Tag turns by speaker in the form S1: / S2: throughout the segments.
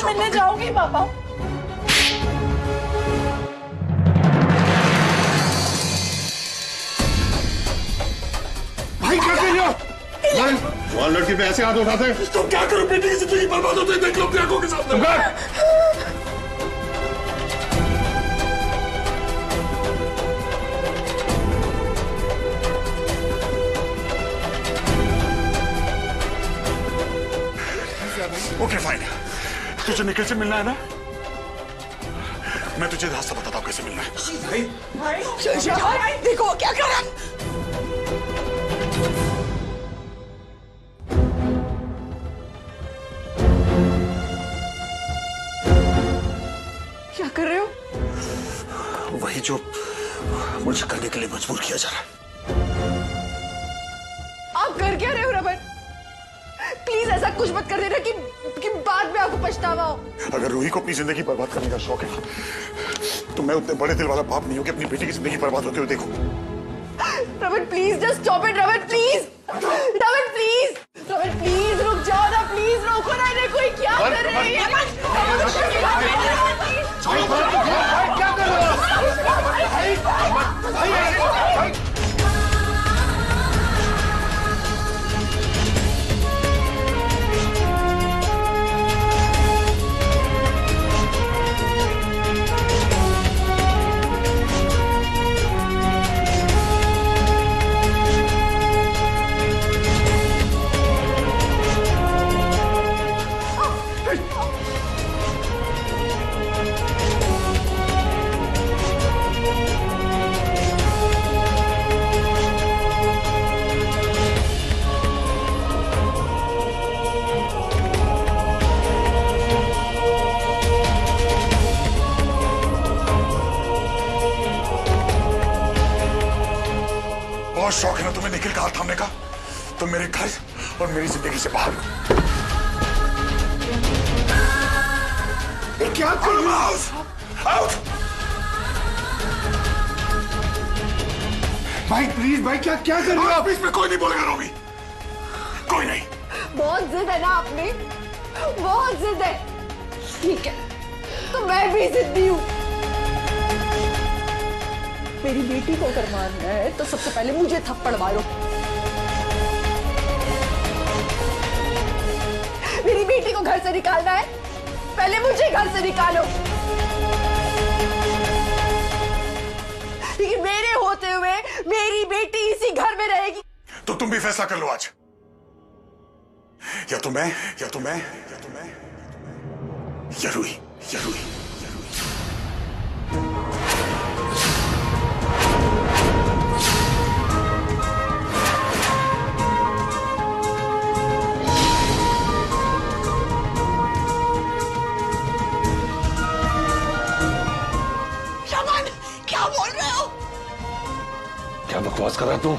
S1: मिलने जाऊंगी पापा।
S2: भाई क्या कर रहे हो? वहाँ लड़की पे ऐसे हाथ उठाते?
S3: तो क्या करूं, बेटी की जिंदगी बर्बाद होती है, देख लो अपनी आंखों के सामने। ओके फाइन, तुझे निखिल से मिलना है ना? मैं तुझे रास्ता बताता हूँ कैसे मिलना है।
S1: भाई देखो क्या कर रहा है। क्या कर रहे हो?
S3: वही जो मुझे करने के लिए मजबूर किया जा रहा है।
S1: आप कर क्या रहे हो रमन? प्लीज ऐसा कुछ मत कर देना कि बाद में आपको पछतावा हो।
S3: अगर रूही को अपनी जिंदगी बर्बाद करने का शौक है तो मैं उतने बड़े दिल वाला बाप नहीं हूं कि अपनी बेटी की जिंदगी बर्बाद होते हुए देखूं।
S1: Raman please just stop it. Raman please, Raman please, Raman please रुक जाओ ना, प्लीज रोको ना इन्हें। कोई क्या कर रहे हैं?
S2: क्या कर रहे हो?
S3: बहुत शौक है ना तुम्हें निखिल का हाथ थामने का, तो मेरे घर और मेरी जिंदगी से बाहर।
S2: क्या कर रहे हो?
S3: आउट!
S2: भाई प्लीज भाई, क्या क्या कर रहे हो आप?
S3: इसमें कोई नहीं बोलेगा रोमी, कोई नहीं।
S1: बहुत जिद है ना आपने, बहुत जिद है। ठीक है तो मैं भी जिद्दी हूँ। मेरी बेटी को अगर मारना है तो सबसे पहले मुझे थप्पड़ मारो। मेरी बेटी को घर से निकालना है, पहले मुझे घर से निकालो। लेकिन मेरे होते हुए मेरी बेटी इसी घर में रहेगी।
S3: तो तुम भी फैसला कर लो आज, या तो मैं या तो मैं या तो मैं या रूही, या रूही।
S1: क्या बोल रहे हो?
S3: क्या बकवास कर रहा तू?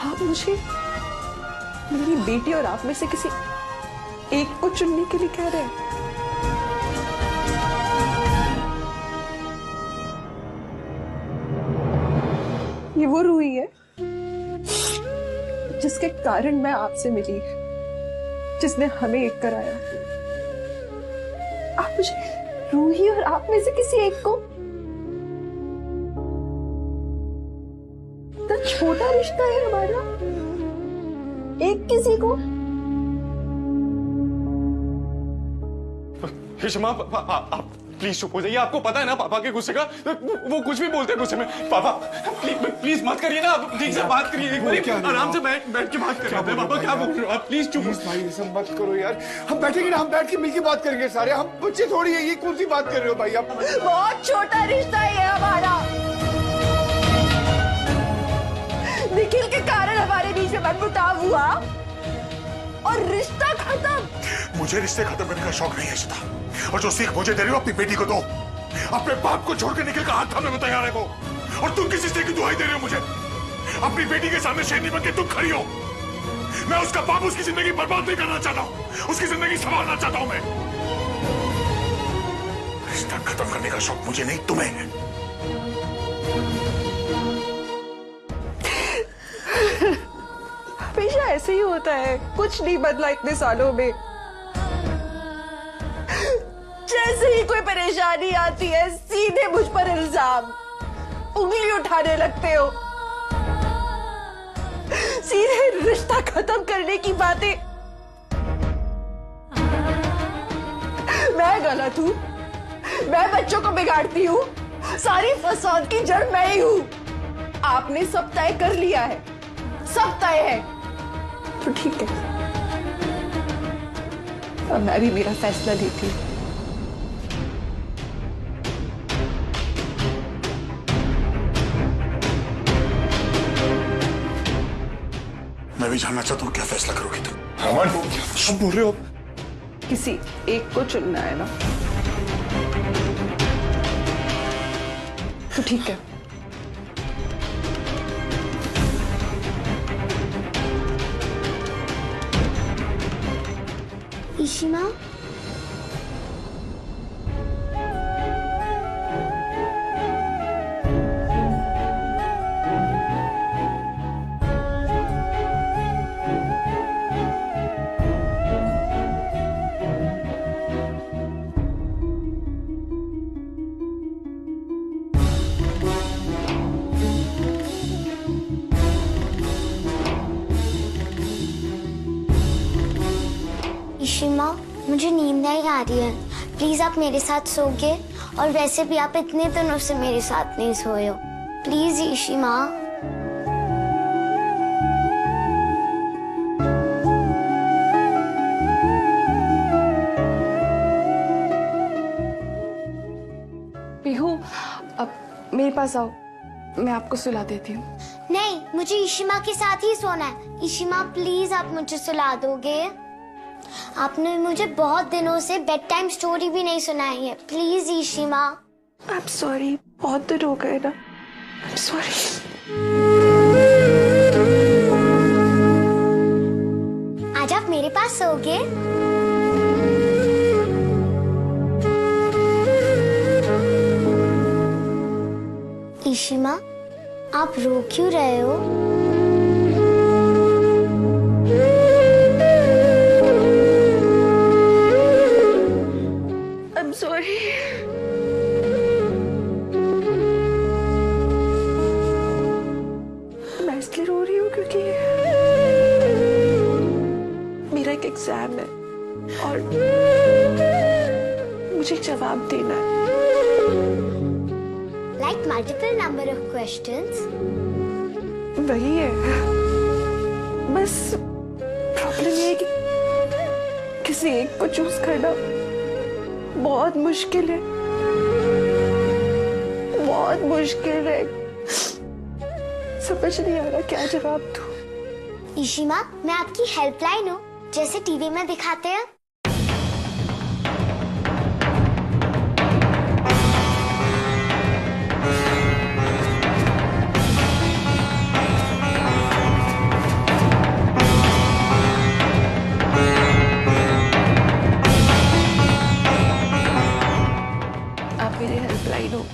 S1: आप मुझे मेरी बेटी और आप में से किसी एक को चुनने के लिए कह रहे हैं? ये वो रूही है जिसके कारण मैं आपसे मिली, जिसने हमें एक कराया। आप मुझे रूही और आप में से किसी एक को, तो छोटा रिश्ता है हमारा, एक किसी को।
S3: हिशमा, आप प्लीज चुप हो जाइए। आपको पता है ना पापा के गुस्से का, वो कुछ भी बोलते हैं गुस्से में। पापा प्लीज मत करिए ना, आप ठीक से बात करिए, एक बार आराम से बैठ के बात करिए। पापा क्या बोल रहे हो आप? प्लीज चुप
S2: भाई ये सब मत करो यार, हम बैठेंगे ना, हम बैठ के मिलके बात करेंगे सारे। हम बच्चे थोड़ी है, ये कौन सी बात कर रहे हो भाई आप?
S1: बहुत छोटा रिश्ता है हमारा। निखिल के कारण हमारे बीच में मनमुटाव हुआ और रिश्ता खत्म।
S3: मुझे रिश्ते खत्म करने का शौक नहीं है शिता, और जो सीख मुझे दे रही हो अपनी बेटी को दो। अपने बाप को छोड़कर निखिल का हाथ थामने में तैयार है वो, और तुम किस रिश्ते की दुहाई दे रहे हो मुझे? अपनी बेटी के सामने शेरनी बन के तुम खड़ी हो। मैं उसका बाप उसकी जिंदगी बर्बाद नहीं करना चाहता हूँ, उसकी जिंदगी संभालना चाहता हूँ मैं। रिश्ता खत्म करने का शौक मुझे नहीं, तुम्हें है।
S1: हमेशा ऐसे ही होता है, कुछ नहीं बदला इतने सालों में। जैसे ही कोई परेशानी आती है सीधे मुझ पर इल्जाम, उंगली उठाने लगते हो, सीधे रिश्ता खत्म करने की बातें। मैं गलत हूँ, मैं बच्चों को बिगाड़ती हूँ, सारी फसाद की जड़ मैं ही हूँ। आपने सब तय कर लिया है, सब तय है, तो ठीक है, अब मैं भी मेरा फैसला लेती हूँ।
S3: मैं भी जानना चाहता हूँ क्या फैसला करोगी तुम?
S2: अमन, क्या बोल रहे हो?
S1: किसी एक को चुनना है ना, तो ठीक है।
S4: इशिमा, इशिमा, मुझे नींद नहीं आ रही है, प्लीज आप मेरे साथ सोओगे? और वैसे भी आप इतने दिनों से मेरे साथ नहीं सोए हो, प्लीज इशिमा।
S1: पीहू, अब मेरे पास आओ, मैं आपको सुला देती हूँ।
S4: नहीं, मुझे इशिमा के साथ ही सोना है। इशिमा प्लीज आप मुझे सुला दोगे? आपने मुझे बहुत दिनों से बेड टाइम स्टोरी भी नहीं सुनाई है, please Ishima.
S1: I am sorry, बहुत दिन हो गए ना, आई एम सॉरी।
S4: आज आप मेरे पास सोओगे? इशिमा, आप रो क्यों रहे हो?
S1: I'm sorry. मैं इसलिए रो रही हूँ क्योंकि मेरा एक एग्जाम है और मुझे एक जवाब देना है।
S4: Like multiple number of questions?
S1: वही है, बस प्रॉब्लम ये है कि किसी एक को चूज करना बहुत मुश्किल है, बहुत मुश्किल है। समझ नहीं आ रहा क्या जवाब दूं।
S4: इशिमा, मैं आपकी हेल्पलाइन हूँ, जैसे टीवी में दिखाते हैं।
S1: आप मेरी हेल्पलाइन हो,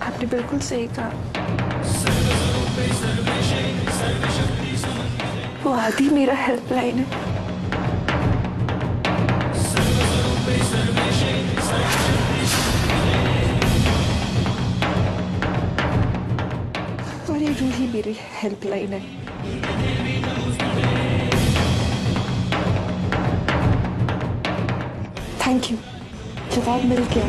S1: आपने बिल्कुल सही कहा। वो आदि मेरा हेल्पलाइन है। और ये रूही मेरी हेल्पलाइन है। थैंक यू, जवाब मिल गया।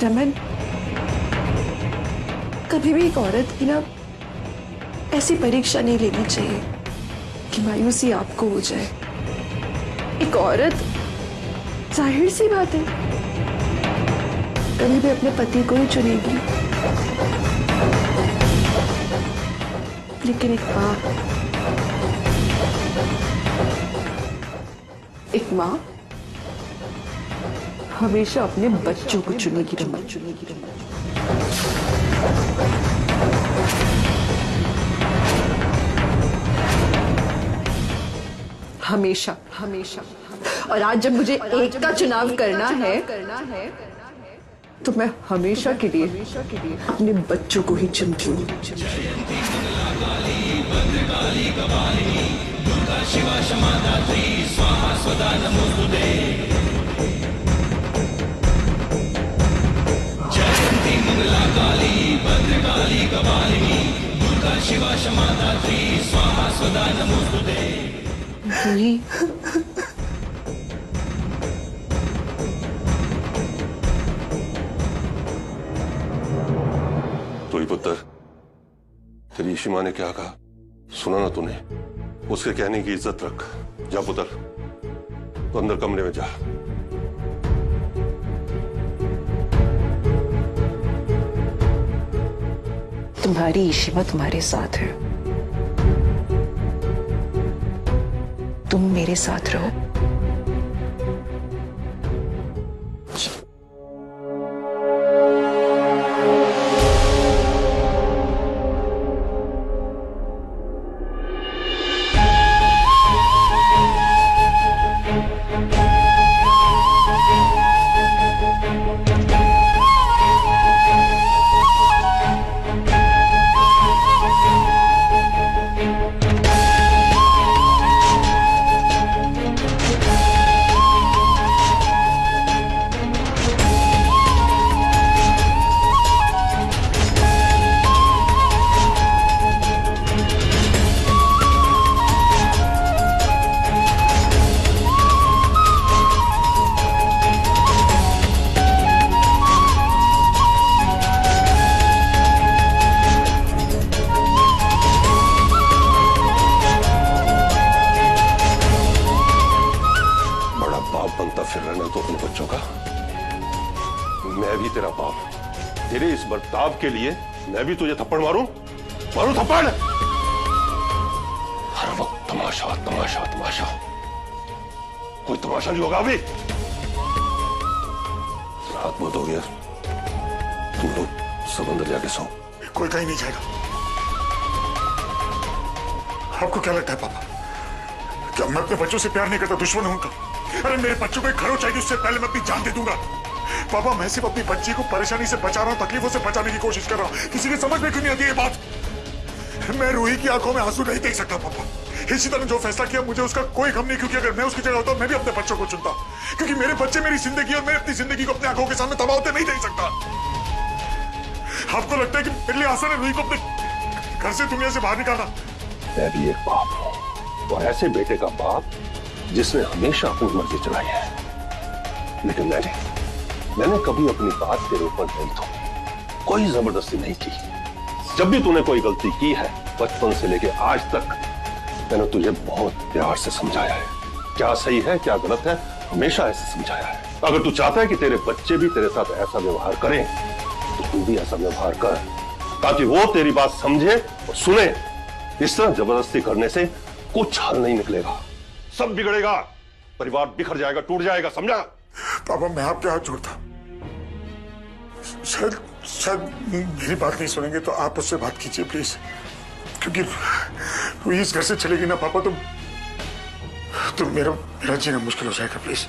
S1: रमन, कभी भी एक औरत की ना ऐसी परीक्षा नहीं लेनी चाहिए कि मायूसी आपको हो जाए। एक औरत, जाहिर सी बात है, कभी भी अपने पति को ही चुनेगी, लेकिन एक माँ हमेशा अपने बच्चों को चुनेगी। हमेशा हमेशा। और आज जब मुझे एक का चुनाव करना है तो मैं हमेशा के लिए अपने बच्चों को ही चुनती हूँ। बुरी
S5: तो ही पुत्र, तेरी ईशिमा ने क्या कहा सुना ना तूने? उसके कहने की इज्जत रख। जा पुत्र, तो अंदर कमरे में जा।
S1: तुम्हारी ईशिमा तुम्हारे साथ है, तुम मेरे साथ रहो।
S5: बनता फिर रहना तो अपने बच्चों का। मैं भी तेरा बाप, तेरे इस बर्ताव के लिए मैं भी तुझे थप्पड़ मारूं थप्पड़। हर वक्त तमाशा तमाशा तमाशा, कोई तमाशा नहीं होगा। अभी रात बहुत हो गया, तुम लोग सब अंदर जाके सो।
S3: कोई कहीं नहीं जाएगा। आपको क्या लगता है पापा, क्या मैं अपने बच्चों से प्यार नहीं करता, दुश्मन हूं उनका? अरे मेरे बच्चों को एक खरोच चाहिए, उससे पहले मैं अपनी जान दे दूंगा। पापा मैं सिर्फ अपनी बच्ची को परेशानी से बचा रहा हूं, तकलीफों से बचाने की कोशिश कर रहा हूं। किसी की समझ में क्यों नहीं आती ये बात? मैं रूही की आंखों में आंसू नहीं देख सकता पापा। इसी तरह जो फैसला किया मुझे उसका कोई गम नहीं, क्योंकि अगर मैं उसकी जगह होता मैं भी अपने बच्चों को चुनता, क्योंकि मेरे बच्चे मेरी जिंदगी और मैं अपनी जिंदगी को अपनी आंखों के सामने तबाह होते नहीं देख सकता। आपको लगता है कि मेरे लिए आसान है रूही को अपने घर से दुनिया से बाहर निकालना?
S5: मैं भी एक बाप हूं, और ऐसे बेटे का बाप जिसने हमेशा अपनी मर्जी चलाई है। लेकिन मैंने कभी अपनी बात तेरे ऊपर नहीं थोपी, कोई जबरदस्ती नहीं की। जब भी तूने कोई गलती की है, बचपन से लेके आज तक मैंने तुझे बहुत प्यार से समझाया है। क्या सही है क्या गलत है, हमेशा ऐसे समझाया है। अगर तू चाहता है कि तेरे बच्चे भी तेरे साथ ऐसा व्यवहार करें, तो तू भी ऐसा व्यवहार कर, ताकि वो तेरी बात समझे और सुने। इस तरह जबरदस्ती करने से कुछ हल नहीं निकलेगा, सब बिगड़ेगा, परिवार बिखर जाएगा, टूट जाएगा, समझा?
S3: पापा मैं आपके हाथ जोड़ता, शायद मेरी बात नहीं सुनेंगे तो आप उससे बात कीजिए प्लीज, क्योंकि वो इस घर से चलेगी ना पापा तो मेरा जीना मुश्किल हो जाएगा। प्लीज